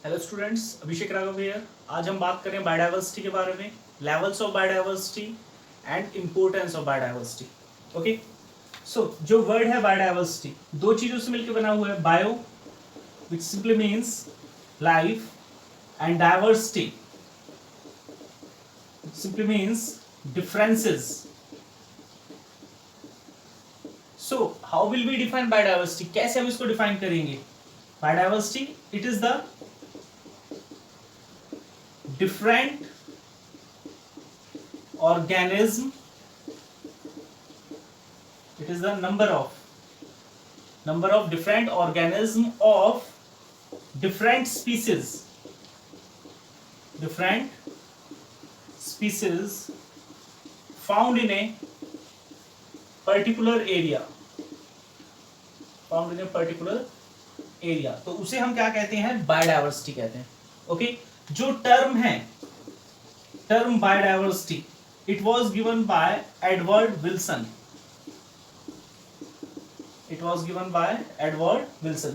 Hello students, Abhishek Raghav here. आज हम बात करें बायोडाइवर्सिटी के बारे में, levels of biodiversity and importance of biodiversity. Okay, so जो वर्ड है बायोडाइवर्सिटी दो चीजों से मिलकर बना हुआ है। Bio which simply means life and diversity simply means differences. So how will we define biodiversity, कैसे हम इसको डिफाइन करेंगे? Biodiversity it is the different organism, it is the number of different organism of different species found in a particular area तो उसे हम क्या कहते हैं? बायोडाइवर्सिटी कहते हैं। ओके, जो टर्म है, term biodiversity, it was given by Edward Wilson.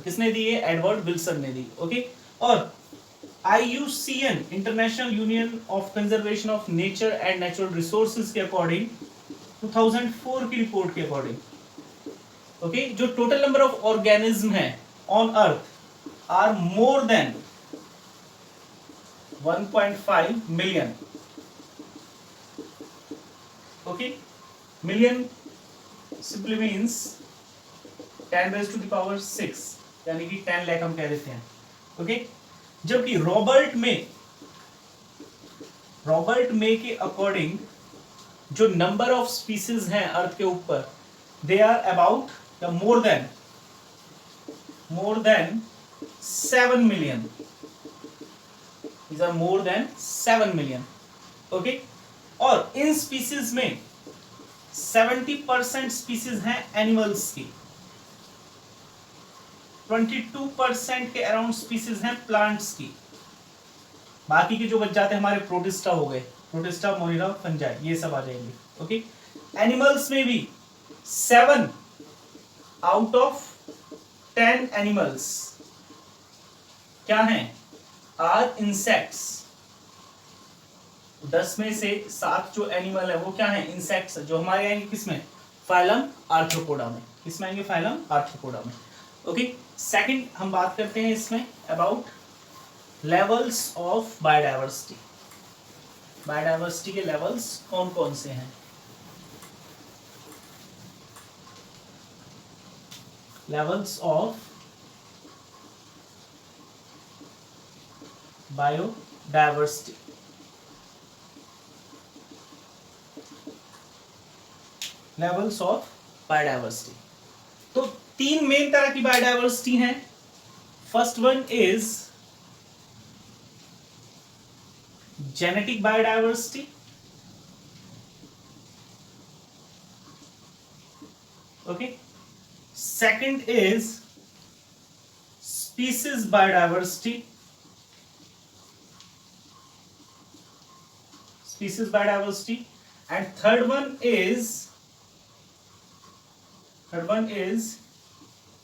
किसने दी है? एडवर्ड विल्सन ने दी। ओके, और IUCN international union of conservation of nature and natural resources के अकॉर्डिंग 2004 की रिपोर्ट के अकॉर्डिंग, ओके, जो टोटल नंबर ऑफ ऑर्गेनिज्म है on earth are more than 1.5 million. Okay, million simply means 10 raised to the power 6, यानी कि 10 लाख हम कह देते हैं। ओके, जबकि रॉबर्ट मे के अकॉर्डिंग जो नंबर ऑफ स्पीसीज हैं अर्थ के ऊपर, they are about the more than 7 million. These are more than 7 million. Okay, और इन स्पीसीज में 70% स्पीसीज हैं एनिमल्स की, 22% के अराउंड स्पीसीज हैं प्लांट्स की। बाकी के जो बच जाते हैं हमारे प्रोटिस्टा हो गए, प्रोटिस्टा, मोनिरा, फंजाई, ये सब आ जाएंगे। ओके, एनिमल्स में भी 7 आउट ऑफ 10 एनिमल्स क्या हैं? Are insects. 10 में से 7 जो एनिमल है वो क्या है? इंसेक्ट्स, जो हमारे आएंगे किसमें? फाइलम आर्थ्रोपोडा में। किसमें आएंगे? फाइलम आर्थ्रोपोडा में। ओके, सेकंड हम बात करते हैं इसमें about levels of biodiversity. Biodiversity के लेवल्स कौन कौन से हैं? Levels of biodiversity. Levels of biodiversity, तो 3 मेन तरह की बायोडाइवर्सिटी हैं। First one is genetic biodiversity. Okay, second is species biodiversity. And third one is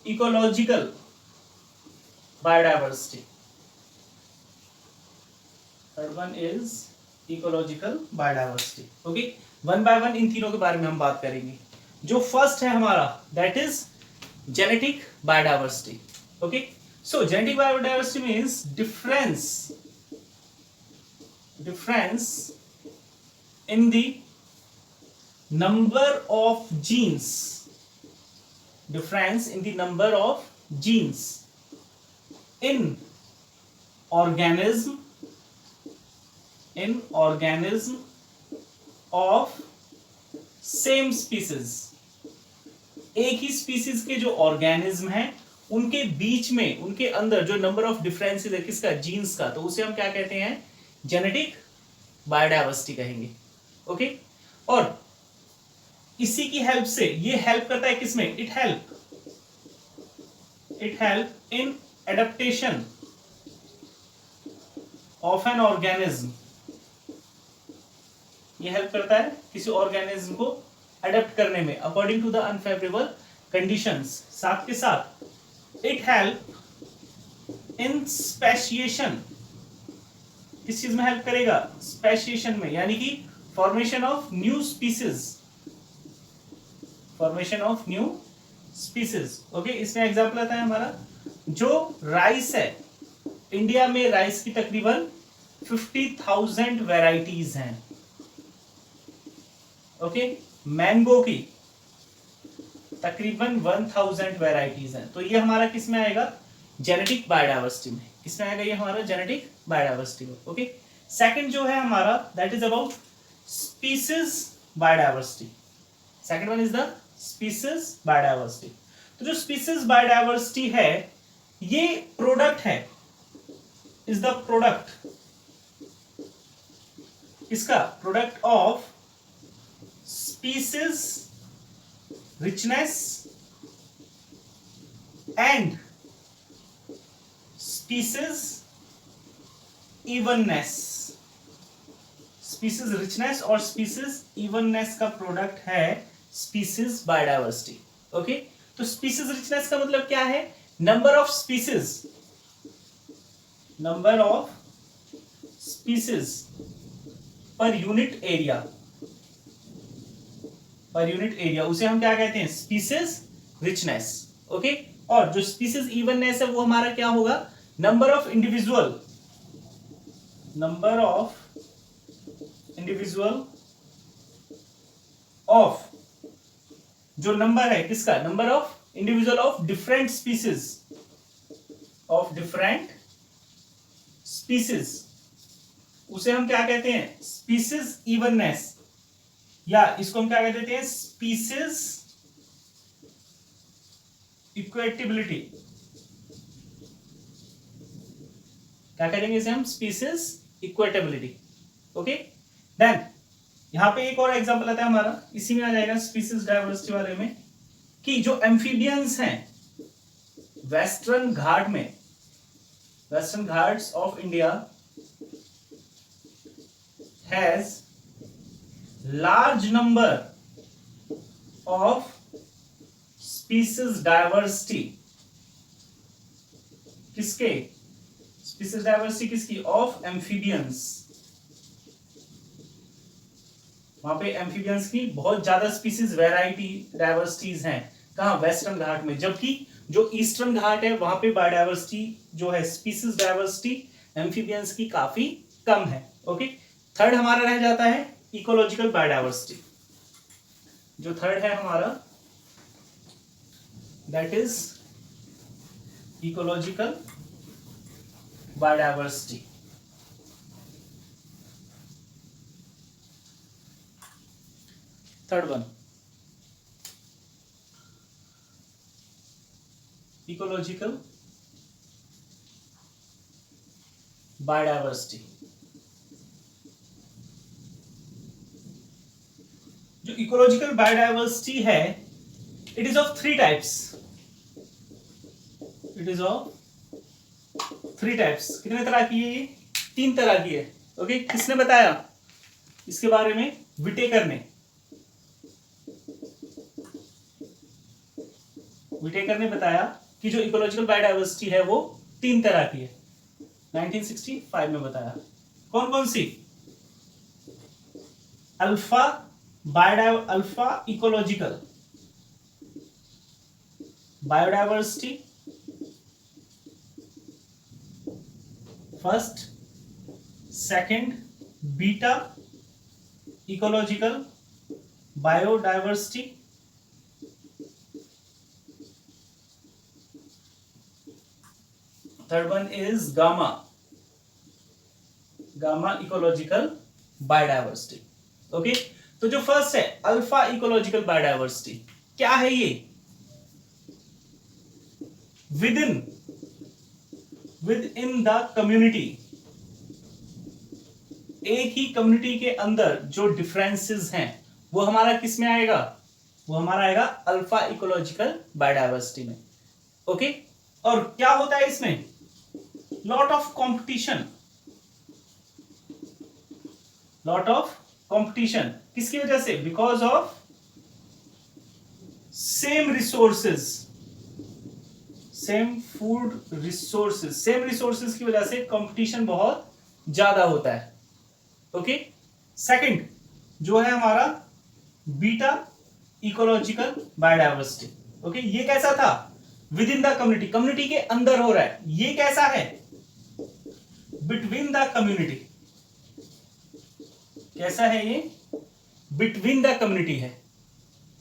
ecological biodiversity. Okay, one by one in तीनों के बारे में हम बात करेंगे। जो फर्स्ट है हमारा, that is genetic biodiversity. Okay, so genetic biodiversity means difference in the number of genes, in organism of same species। एक ही स्पीसीज के जो ऑर्गेनिज्म हैं उनके बीच में, उनके अंदर जो नंबर ऑफ डिफरेंसेस है किसका? जीन्स का, तो उसे हम क्या कहते हैं? जेनेटिक बायोडाइवर्सिटी कहेंगे। ओके, और इसी की हेल्प से, ये हेल्प करता है किसमें? It help in adaptation of an organism. ये हेल्प करता है किसी ऑर्गेनिज्म को अडेप्ट करने में according to the unfavourable conditions. साथ के साथ इट हेल्प इन स्पेशिएशन, किस चीज में हेल्प करेगा? स्पेशिएशन में, यानी कि formation of new species, formation of new species. Okay, इसमें एग्जांपल आता है हमारा जो राइस है, इंडिया में राइस की तकरीबन 50,000 वैरायटीज हैं। ओके, मैंगो की तकरीबन 1000 वैरायटीज हैं। तो ये हमारा किस में आएगा? जेनेटिक बायोडाइवर्सिटी में। किसमें आएगा ये हमारा? जेनेटिक बायोडाइवर्सिटी में। ओके, सेकंड जो है हमारा that is about species biodiversity. Second one is the species biodiversity. तो जो स्पीसीज बायोडाइवर्सिटी है ये प्रोडक्ट है, इज द प्रोडक्ट, इसका product of species richness and species evenness। species richness और species evenness का प्रोडक्ट है species biodiversity। ओके, तो species richness का मतलब क्या है? Number of species, number of species per unit area, per unit area, उसे हम क्या कहते हैं? Species richness. ओके, और जो स्पीसीज इवननेस है वो हमारा क्या होगा? Number of individual, number of individual of, जो नंबर है किसका? Number of individual of different species, of different species, उसे हम क्या कहते हैं? स्पीसीज इवननेस, या इसको हम क्या कह देते हैं? स्पीसीज इक्वेटिबिलिटी। क्या करेंगे इसे हम? स्पीसीज इक्वेटेबिलिटी। ओके, देन यहां पे एक और एग्जांपल आता है हमारा, इसी में आ जाएगा स्पीसीज डायवर्सिटी वाले में, कि जो एम्फीबियंस हैं वेस्टर्न घाट में, western Ghats of India has large number of species diversity। किसके? species diversity किसकी? of amphibians। वहां पे एम्फीबियंस की बहुत ज्यादा स्पीसीज वैरायटी डायवर्सिटीज हैं। कहां? वेस्टर्न घाट में। जबकि जो ईस्टर्न घाट है वहां पे बायोडाइवर्सिटी जो है, स्पीसीज डायवर्सिटी एम्फीबियंस की काफी कम है। ओके, थर्ड हमारा रह जाता है इकोलॉजिकल बायोडाइवर्सिटी। जो थर्ड है हमारा that is ecological biodiversity. Third one ecological biodiversity. जो इकोलॉजिकल बायोडाइवर्सिटी है it is of three types, it is of three types. कितने तरह की है ये? 3 तरह की है। ओके, किसने बताया इसके बारे में? विटेकर ने। विटेकर ने बताया कि जो इकोलॉजिकल बायोडाइवर्सिटी है वो 3 तरह की है। 1965 में बताया। कौन कौन सी? Alpha alpha ecological biodiversity, first, second beta ecological biodiversity, third one is gamma ecological biodiversity. Okay, तो जो फर्स्ट है अल्फा इकोलॉजिकल बायोडाइवर्सिटी, क्या है ये? विद इन द कम्युनिटी, एक ही कम्युनिटी के अंदर जो डिफरेंसेस हैं वो हमारा किस में आएगा? वो हमारा आएगा अल्फा इकोलॉजिकल बायोडाइवर्सिटी में। ओके, और क्या होता है इसमें? Lot of competition, lot of competition किसकी वजह से? Because of same resources, same food resources, same resources की वजह से कंपटीशन बहुत ज्यादा होता है। ओके, सेकंड जो है हमारा बीटा इकोलॉजिकल बायोडाइवर्सिटी। ओके, ये कैसा था? With in the community, community के अंदर हो रहा है। ये कैसा है? Between the community. कैसा है ये? बिटवीन द कम्युनिटी है।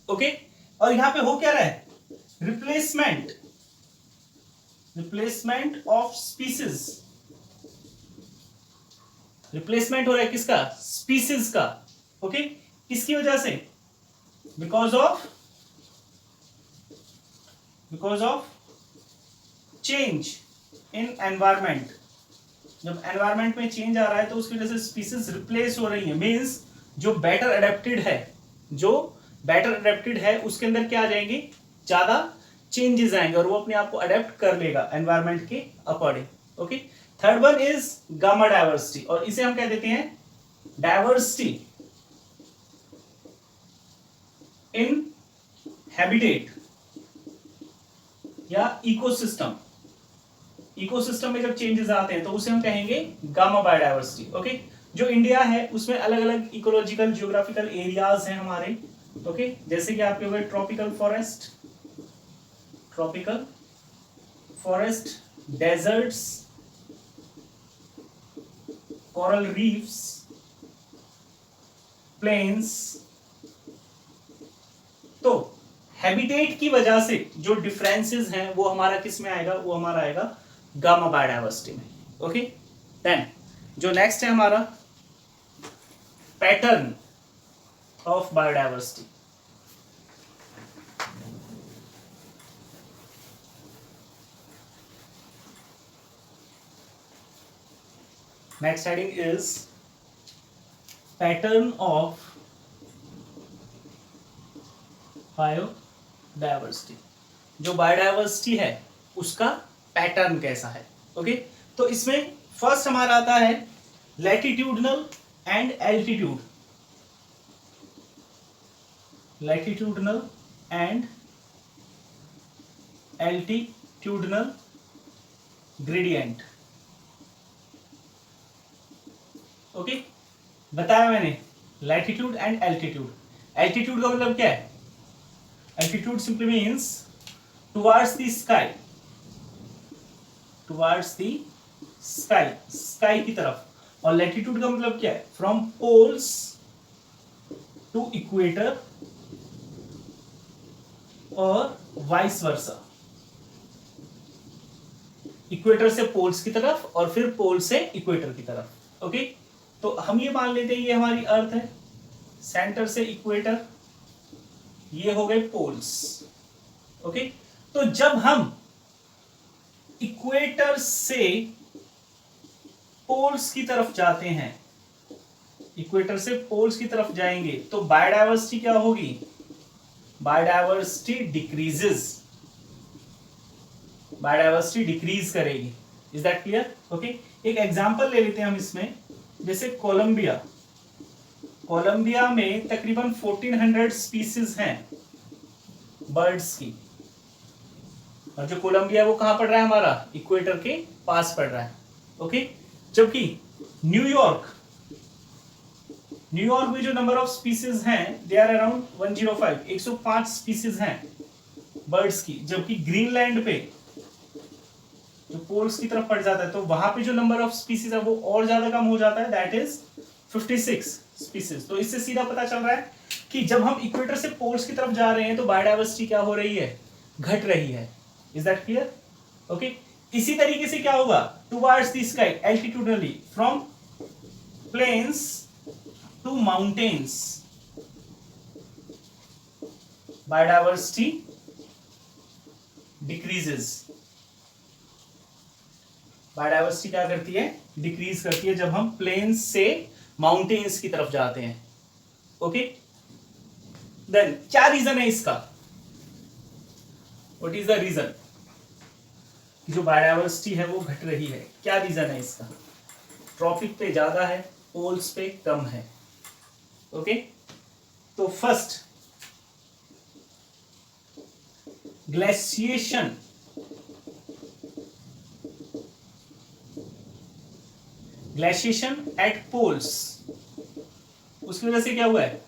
ओके, और यहां पे हो क्या रहा है? Replacement, replacement of species. Replacement हो रहा है किसका? स्पीसीज का। ओके, किसकी वजह से? Because of change in environment. जब एनवायरमेंट में चेंज आ रहा है तो उसकी वजह से स्पीसीज रिप्लेस हो रही है। मींस जो बेटर अडेप्टेड है, जो बेटर अडेप्टेड है उसके अंदर क्या आ जाएंगे? ज्यादा चेंजेस आएंगे और वो अपने आप को अडेप्ट कर लेगा एनवायरमेंट के according. Okay, third one is gamma diversity, और इसे हम क्या देते हैं? डायवर्सिटी इन हैबिटेट या इकोसिस्टम। इकोसिस्टम में जब चेंजेस आते हैं तो उसे हम कहेंगे गामा बायोडायवर्सिटी। ओके, जो इंडिया है उसमें अलग अलग इकोलॉजिकल जियोग्राफिकल एरियाज हैं हमारे। ओके, जैसे कि आपके हो गए tropical forest, deserts, coral reefs, plains. तो हैबिटेट की वजह से जो डिफरेंसेस हैं वो हमारा किस में आएगा? वो हमारा आएगा गामा बायोडायवर्सिटी में। ओके, देन जो नेक्स्ट है हमारा pattern of biodiversity. Next heading is pattern of biodiversity. जो बायोडायवर्सिटी है उसका पैटर्न कैसा है? ओके, तो इसमें फर्स्ट हमारा आता है latitudinal and altitude. Latitudinal and altitudinal gradient. Okay, बताया मैंने लैटिट्यूड एंड एल्टीट्यूड। एल्टीट्यूड का मतलब क्या है? Altitude simply means towards the sky, towards the sky, sky की तरफ। और लैटिट्यूड का मतलब क्या है? फ्रॉम पोल्स टू इक्वेटर और वाइस वर्सा। इक्वेटर से पोल्स की तरफ और फिर पोल से इक्वेटर की तरफ। ओके, तो हम ये मान लेते हैं ये हमारी अर्थ है, सेंटर से इक्वेटर, ये हो गए पोल्स। ओके, तो जब हम इक्वेटर से पोल्स की तरफ जाते हैं, इक्वेटर से पोल्स की तरफ जाएंगे तो बायोडायवर्सिटी क्या होगी? बायोडायवर्सिटी डिक्रीजेस, बायोडायवर्सिटी डिक्रीज करेगी। Is that clear? ओके, एक एग्जांपल ले लेते हैं हम इसमें, जैसे कोलंबिया। कोलंबिया में तकरीबन 1400 स्पीसीज हैं बर्ड्स की, और जो कोलंबिया वो कहां पड़ रहा है? हमारा इक्वेटर के पास पड़ रहा है। ओके, जबकि न्यूयॉर्क में जो नंबर ऑफ स्पीसीज हैं दे आर अराउंड 105, 105 स्पीसीज हैं बर्ड्स की। जबकि ग्रीनलैंड पे जो पोल्स की तरफ पड़ जाता है तो वहां पे जो नंबर ऑफ स्पीसीज है वो और ज्यादा कम हो जाता है, दैट इज 56 स्पीसीज। तो इससे सीधा पता चल रहा है कि जब हम इक्वेटर से पोल्स की तरफ जा रहे हैं तो बायोडायवर्सिटी क्या हो रही है? घट रही है। Is that clear? ओके, इसी तरीके से क्या होगा? Towards the sky altitudinally from plains to mountains, biodiversity decreases. Biodiversity क्या करती है? डिक्रीज करती है जब हम प्लेन्स से माउंटेन्स की तरफ जाते हैं। ओके, देन क्या रीजन है इसका? व्हाट इज द रीजन जो बायोडायवर्सिटी है वो घट रही है? क्या रीजन है इसका? ट्रॉपिक पे ज्यादा है, पोल्स पे कम है। ओके, तो first glaciation glaciation at poles, उसकी वजह से क्या हुआ है,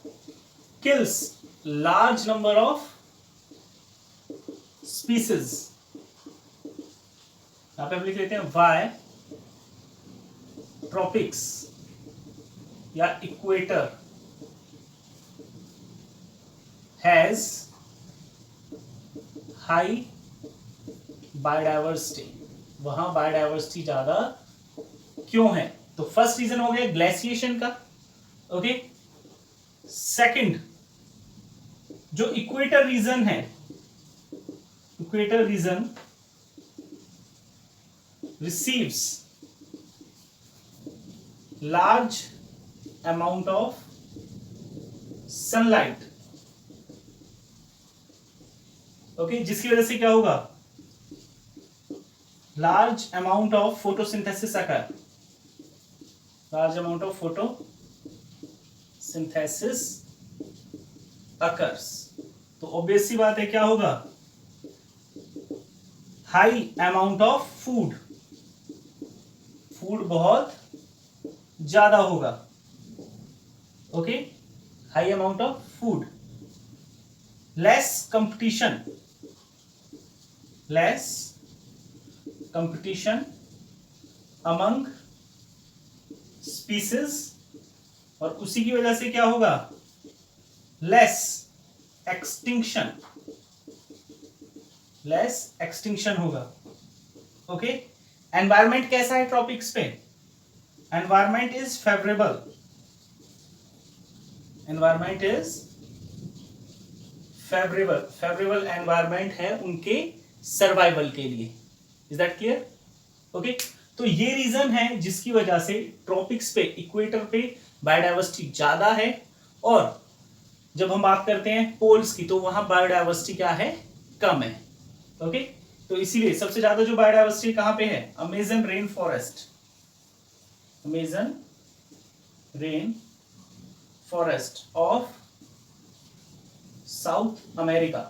kills large number of species. यहां पे हम लिख लेते हैं वाई ट्रॉपिक्स या इक्वेटर हैज हाई बायोडाइवर्सिटी, वहां बायोडाइवर्सिटी ज्यादा क्यों है, तो फर्स्ट रीजन हो गया ग्लेशिएशन का, ओके। सेकंड, जो इक्वेटर रीजन है, equator region receives large amount of sunlight, okay, जिसकी वजह से क्या होगा, large amount of photosynthesis occur, large amount of photosynthesis occurs, तो ऑब्वियस सी बात है क्या होगा, high amount of food, food बहुत ज्यादा होगा, okay, high amount of food, less competition, less competition among species, और उसी की वजह से क्या होगा, लेस एक्सटिंक्शन, लेस एक्सटिंक्शन होगा, ओके। एनवायरमेंट कैसा है ट्रॉपिक्स पे, environment is favourable, environment is favourable, favourable environment है उनके सर्वाइवल के लिए, इज दैट क्लियर, ओके। तो ये रीजन है जिसकी वजह से ट्रॉपिक्स पे, इक्वेटर पे बायोडाइवर्सिटी ज्यादा है, और जब हम बात करते हैं पोल्स की तो वहां बायोडाइवर्सिटी क्या है, कम है, ओके। तो इसीलिए सबसे ज्यादा जो बायोडाइवर्सिटी कहां पे है, Amazon rain forest, Amazon rain forest of south America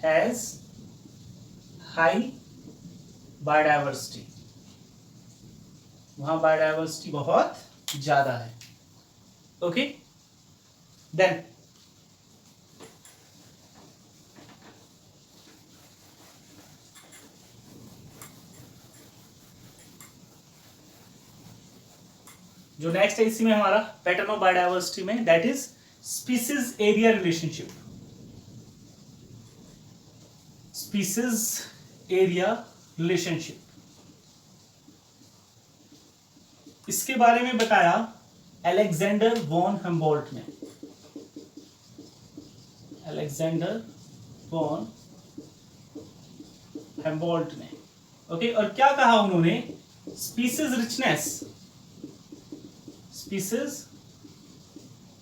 has high biodiversity, वहां बायोडाइवर्सिटी बहुत ज्यादा है, ओके। देन जो नेक्स्ट है इसी में हमारा पैटर्न ऑफ बायोडाइवर्सिटी में, that is species area relationship, species area relationship, इसके बारे में बताया अलेक्जेंडर वॉन हम्बोल्ट ने, अलेक्जेंडर वॉन हम्बोल्ट ने, ओके। और क्या कहा उन्होंने, species richness, species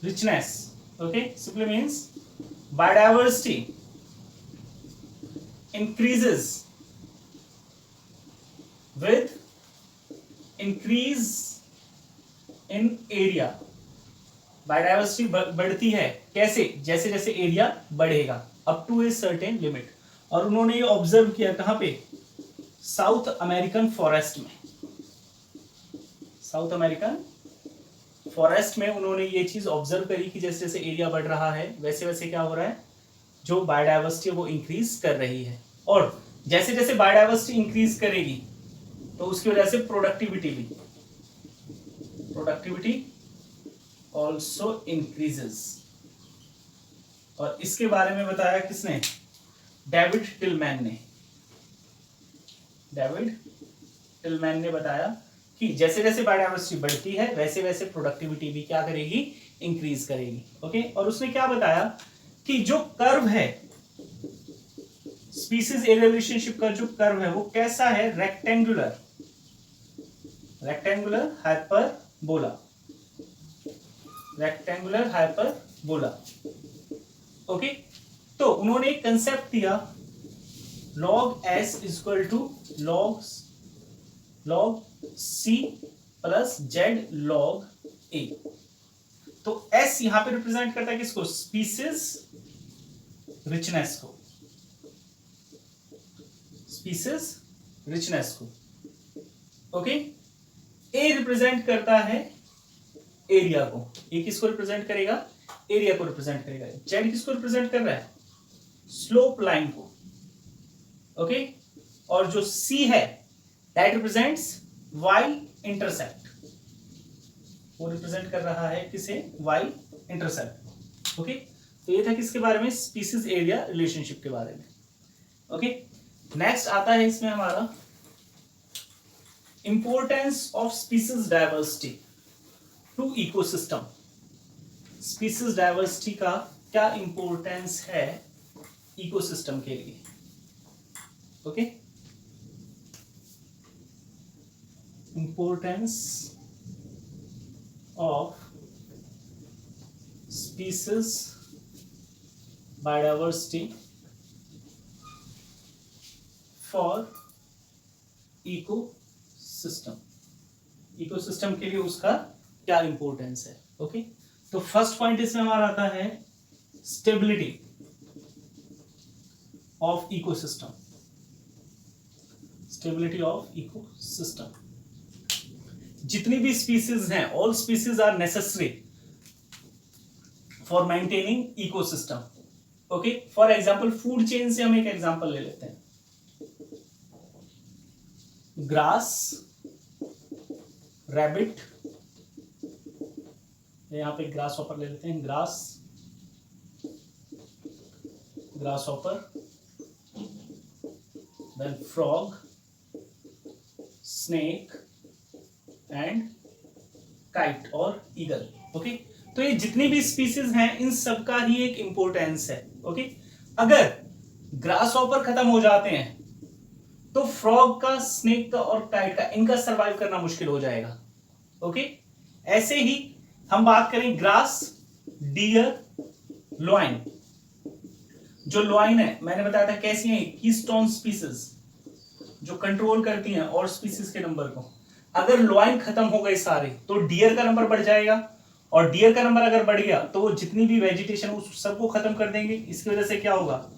richness, okay, simply means biodiversity increases with increase in area, biodiversity बढ़ती है कैसे, जैसे जैसे एरिया बढ़ेगा up to a certain limit, और उन्होंने ये ऑब्जर्व किया कहां पे, साउथ अमेरिकन फॉरेस्ट में, साउथ अमेरिकन फॉरेस्ट में उन्होंने ये चीज ऑब्जर्व करी कि जैसे जैसे एरिया बढ़ रहा है वैसे वैसे क्या हो रहा है, जो बायोडाइवर्सिटी है वो इंक्रीज कर रही है, और जैसे जैसे बायोडाइवर्सिटी इंक्रीज करेगी तो उसकी वजह से प्रोडक्टिविटी भी, प्रोडक्टिविटी ऑल्सो इंक्रीजेस, और इसके बारे में बताया किसने, डेविड टिलमैन ने, डेविड टिलमैन ने बताया कि जैसे जैसे बायोडाइवर्सिटी बढ़ती है वैसे वैसे प्रोडक्टिविटी भी क्या करेगी, इंक्रीज करेगी, ओके। और उसने क्या बताया कि जो कर्व है, स्पीसीज एरिया रिलेशनशिप का जो कर्व है वो कैसा है, rectangular, rectangular hyperbola, rectangular hyperbola, okay. तो उन्होंने एक कंसेप्ट दिया, log s equal to log c plus z log a, तो s यहां पे रिप्रेजेंट करता है किसको, स्पीसीज रिचनेस को, स्पीसीज रिचनेस को, ओके। ए रिप्रेजेंट करता है एरिया को, ए किसको रिप्रेजेंट करेगा, एरिया को रिप्रेजेंट करेगा। जेड किसको रिप्रेजेंट कर रहा है, स्लोप लाइन को, ओके। और जो सी है दैट रिप्रेजेंट्स वाई इंटरसेप्ट, वो रिप्रेजेंट कर रहा है किसे, वाई इंटरसेप्ट, ओके। तो ये था किसके बारे में, स्पीसीज एरिया रिलेशनशिप के बारे में, ओके। नेक्स्ट आता है इसमें हमारा importance of species diversity to ecosystem. Species diversity का क्या इंपॉर्टेंस है इकोसिस्टम के लिए, okay. Importance of species biodiversity for ecosystem, ecosystem के लिए उसका क्या इंपॉर्टेंस है, ओके। तो फर्स्ट पॉइंट इसमें हमारा आता है stability of ecosystem, stability of ecosystem. जितनी भी स्पीसीज हैं, all species are necessary for maintaining ecosystem, okay. For example food chain से हम एक एग्जांपल ले लेते हैं, ग्रास, रैबिट, यहां पे ग्रास हॉपर ले लेते हैं, grass hopper, then frog, snake and kite और ईगल, ओके। तो ये जितनी भी स्पीसीज हैं इन सबका ही एक इंपॉर्टेंस है, ओके। अगर ग्रास हॉपर खत्म हो जाते हैं तो फ्रॉग का, स्नेक का और काइट का, इनका सरवाइव करना मुश्किल हो जाएगा, ओके। ऐसे ही हम बात करें ग्रास, डियर, लॉइन। जो लॉइन है मैंने बताया था कैसी है, कीस्टोन स्पीसीज जो कंट्रोल करती हैं और स्पीसीज के नंबर को। अगर लॉइन खत्म हो गए सारे तो डियर का नंबर बढ़ जाएगा, और डियर का नंबर अगर बढ़ गया तो वो जितनी भी वेजिटेशन उस सबको खत्म कर देंगे। इसकी वजह से क्या होगा,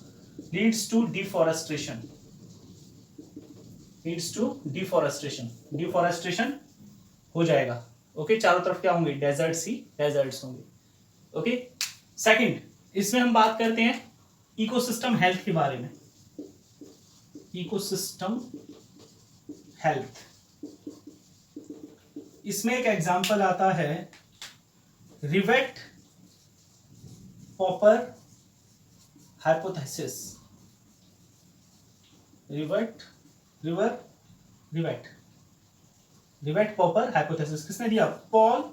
leads to deforestation, leads to deforestation, deforestation हो जाएगा, ओके। चारों तरफ क्या होंगे, डेजर्ट्स ही डेजर्ट्स होंगे, ओके। सेकंड, इसमें हम बात करते हैं इकोसिस्टम हेल्थ के बारे में, इकोसिस्टम हेल्थ। इसमें एक एग्जांपल आता है rivet popper hypothesis, rivet popper hypothesis किसने दिया, पॉल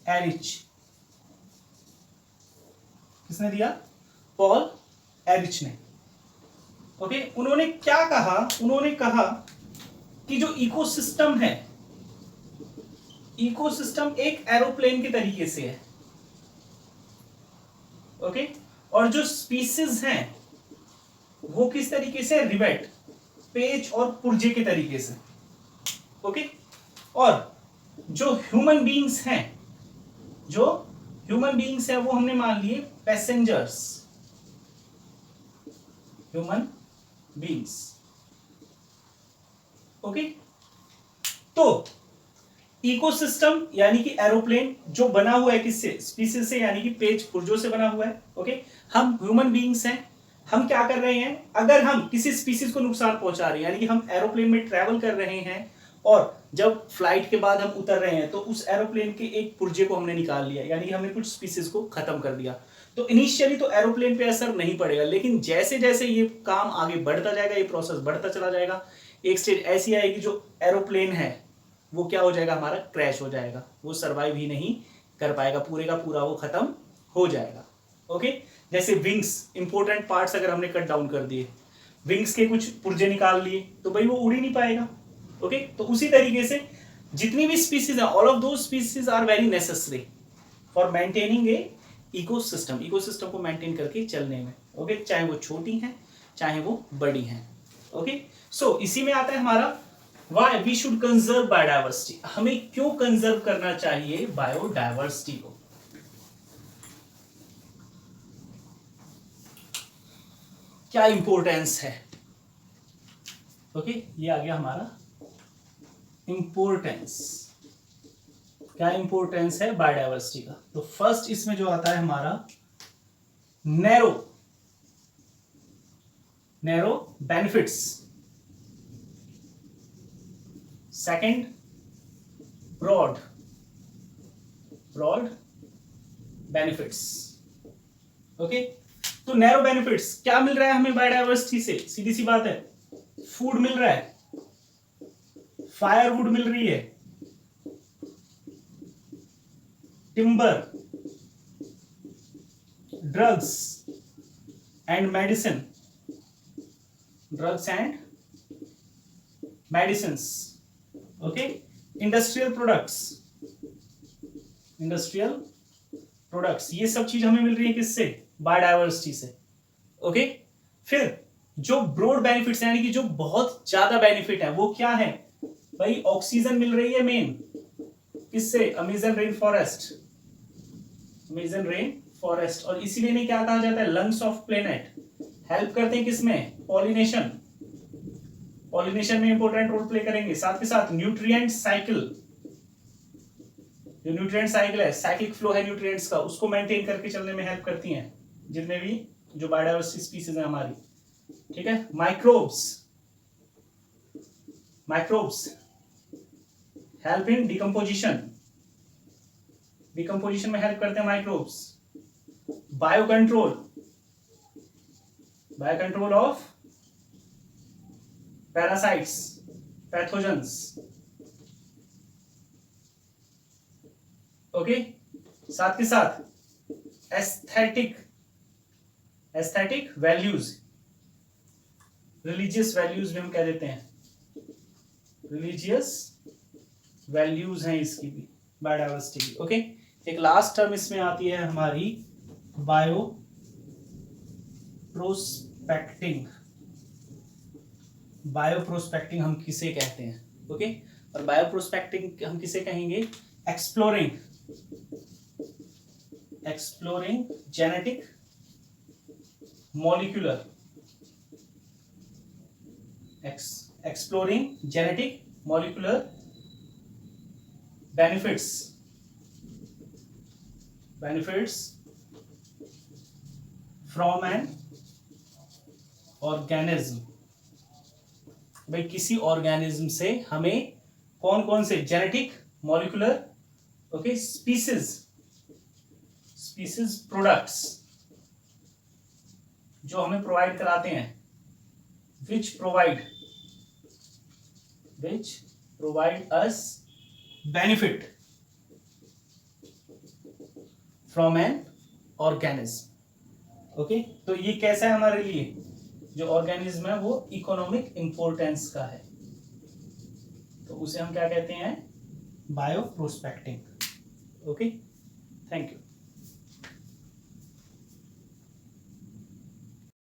एरिच, किसने दिया, पॉल एरिच ने, ओके। उन्होंने क्या कहा, उन्होंने कहा कि जो इकोसिस्टम है, इकोसिस्टम एक एरोप्लेन के तरीके से है, ओके। और जो स्पीसीज हैं वो किस तरीके से, रिवेट, पेच और पुर्जे के तरीके से, ओके। और जो ह्यूमन बीइंग्स हैं, जो ह्यूमन बीइंग्स हैं वो हमने मान लिए पैसेंजर्स, ह्यूमन बीइंग्स, ओके। तो इकोसिस्टम यानी कि एरोप्लेन जो बना हुआ है किससे, स्पीसीज से, यानी कि पेच पुर्जों से बना हुआ है, ओके। हम ह्यूमन बीइंग्स हैं, हम क्या कर रहे हैं, अगर हम किसी स्पीसीज को नुकसान पहुंचा रहे हैं, यानी कि हम एरोप्लेन में ट्रैवल कर रहे हैं और जब फ्लाइट के बाद हम उतर रहे हैं तो उस एरोप्लेन के एक पुर्जे को हमने निकाल लिया, यानी कि हमने कुछ स्पीसीज को खत्म कर दिया। तो इनिशियली तो एरोप्लेन पे असर नहीं पड़ेगा, लेकिन जैसे जैसे ये काम आगे बढ़ता जाएगा, ये प्रोसेस बढ़ता चला जाएगा, एक स्टेज ऐसी आएगी जो एरोप्लेन है वो क्या हो जाएगा, हमारा क्रैश हो जाएगा, वो सरवाइव ही नहीं कर पाएगा, पूरे का पूरा वो खत्म हो जाएगा, ओके। जैसे विंग्स, इंपॉर्टेंट पार्ट्स अगर हमने कट डाउन कर दिए, विंग्स के कुछ पुर्जे निकाल लिए तो भाई वो उड़ ही नहीं पाएगा, ओके। तो उसी तरीके से जितनी भी स्पीसीज है, all of those species are very necessary for maintaining a ecosystem, ecosystem को मेंटेन करके चलने में, ओके। चाहे वो छोटी हैं चाहे वो बड़ी हैं, ओके। सो इसी में आता है हमारा Why we should conserve biodiversity, हमें क्यों कंजर्व करना चाहिए बायोडाइवर्सिटी को। क्या इंपॉर्टेंस है, ओके। ये आ गया हमारा इंपॉर्टेंस क्या इंपॉर्टेंस है बायोडाइवर्सिटी का? तो फर्स्ट इसमें जो आता है हमारा narrow benefits, second broad benefits. Okay, तो नैरो बेनिफिट्स क्या मिल रहा है हमें बायोडाइवर्सिटी से? सीधी सी बात है, फूड मिल रहा है, फायरवुड मिल रही है, timber, drugs and medicine, okay, industrial products, ये सब चीज हमें मिल रही है किससे? बायोडाइवर्सिटी से। ओके, फिर जो ब्रॉड बेनिफिट्स यानी कि जो बहुत ज्यादा बेनिफिट है वो क्या है भाई? ऑक्सीजन मिल रही है मेन, किससे? अमेजन रेन फॉरेस्ट, और इसीलिए नहीं क्या कहा जाता है? Lungs of planet. हेल्प करते हैं किसमें? पॉलिनेशन में इंपॉर्टेंट रोल प्ले करेंगे। साथ के साथ न्यूट्रिएंट साइकिल, जो न्यूट्रिएंट साइकिल है, साइक्लिक फ्लो है न्यूट्रिएंट्स का, उसको मेंटेन करके चलने में हेल्प करती हैं जितने भी जो बायोडाइवर्सिटी स्पीसीज है हमारी। ठीक है, माइक्रोब्स हेल्प इन डिकम्पोजिशन में हेल्प करते हैं microbes. Biocontrol of parasites, pathogens. Okay, साथ के साथ एस्थेटिक वैल्यूज, रिलीजियस वैल्यूज भी हम कह देते हैं, रिलीजियस वैल्यूज हैं इसकी भी, बायोडाइवर्सिटी की। ओके, एक लास्ट टर्म इसमें आती है हमारी बायोप्रोस्पेक्टिंग हम किसे कहते हैं? ओके, और बायोप्रोस्पेक्टिंग हम किसे कहेंगे? Exploring genetic molecular benefits from an organism। भाई किसी ऑर्गेनिज्म से हमें कौन कौन से genetic molecular, okay, species products जो हमें प्रोवाइड कराते हैं, which provide us benefit from an organism। Okay, तो ये कैसा है हमारे लिए? जो ऑर्गेनिज्म है वो इकोनॉमिक इंपॉर्टेंस का है, तो उसे हम क्या कहते हैं? बायोप्रोस्पेक्टिंग। Okay, thank you.